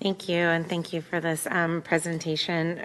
Thank you, and thank you for this presentation.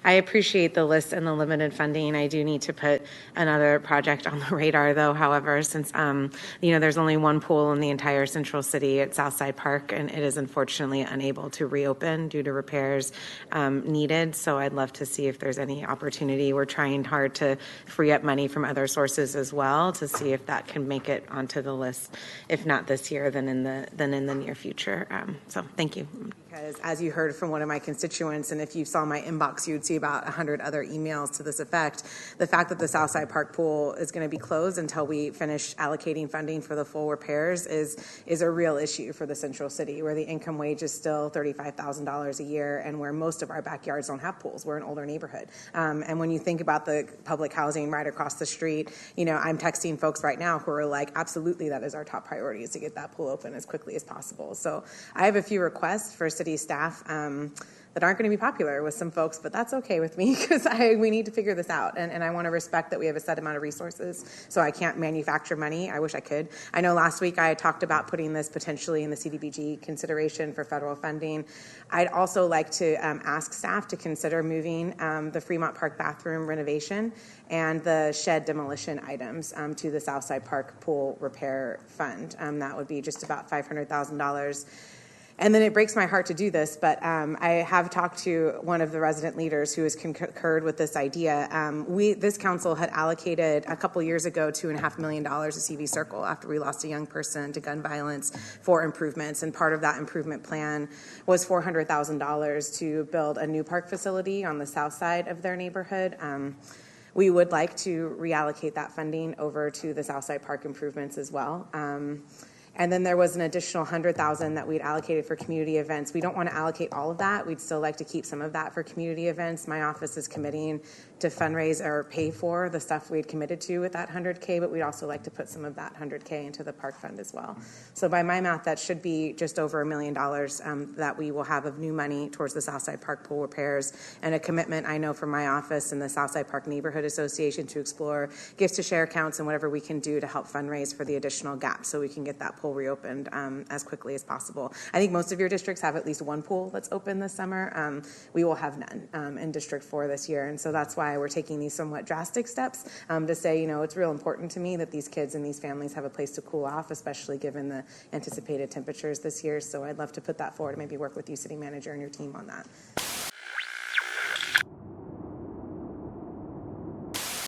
I appreciate the list and the limited funding. I do need to put another project on the radar, though, however, since, there's only one pool in the entire Central City at Southside Park, and it is unfortunately unable to reopen due to repairs needed. So I'd love to see if there's any opportunity. We're trying hard to free up money from other sources as well to see if that can make it onto the list, if not this year, then in the near future. So thank you. Because as you heard from one of my constituents, and if you saw my inbox, you'd see about 100 other emails to this effect, the fact that the Southside Park pool is going to be closed until we finish allocating funding for the full repairs is a real issue for the Central City, where the income wage is still $35,000 a year and where most of our backyards don't have pools. We're an older neighborhood. And when you think about the public housing right across the street, I'm texting folks right now who are like, absolutely, that is our top priority, is to get that pool open as quickly as possible. So I have a few requests for city staff that aren't going to be popular with some folks, but that's okay with me because we need to figure this out. And I want to respect that we have a set amount of resources, so I can't manufacture money. I wish I could. I know last week I talked about putting this potentially in the CDBG consideration for federal funding. I'd also like to ask staff to consider moving the Fremont Park bathroom renovation and the shed demolition items to the Southside Park pool repair fund. That would be just about $500,000. And then it breaks my heart to do this, but I have talked to one of the resident leaders who has concurred with this idea. This council had allocated a couple years ago $2.5 million to CV Circle after we lost a young person to gun violence for improvements. And part of that improvement plan was $400,000 to build a new park facility on the south side of their neighborhood. We would like to reallocate that funding over to the Southside Park improvements as well. And then there was an additional $100,000 that we'd allocated for community events. We don't want to allocate all of that. We'd still like to keep some of that for community events. My office is committing to fundraise or pay for the stuff we'd committed to with that $100K, but we'd also like to put some of that $100K into the park fund as well. So by my math, that should be just over $1 million that we will have of new money towards the Southside Park pool repairs, and a commitment I know from my office and the Southside Park Neighborhood Association to explore gifts to share accounts and whatever we can do to help fundraise for the additional gap so we can get that pool reopened as quickly as possible. I think most of your districts have at least one pool that's open this summer. We will have none in District 4 this year, and so that's why we're taking these somewhat drastic steps to say, it's real important to me that these kids and these families have a place to cool off, especially given the anticipated temperatures this year. So I'd love to put that forward and maybe work with you, City Manager, and your team on that.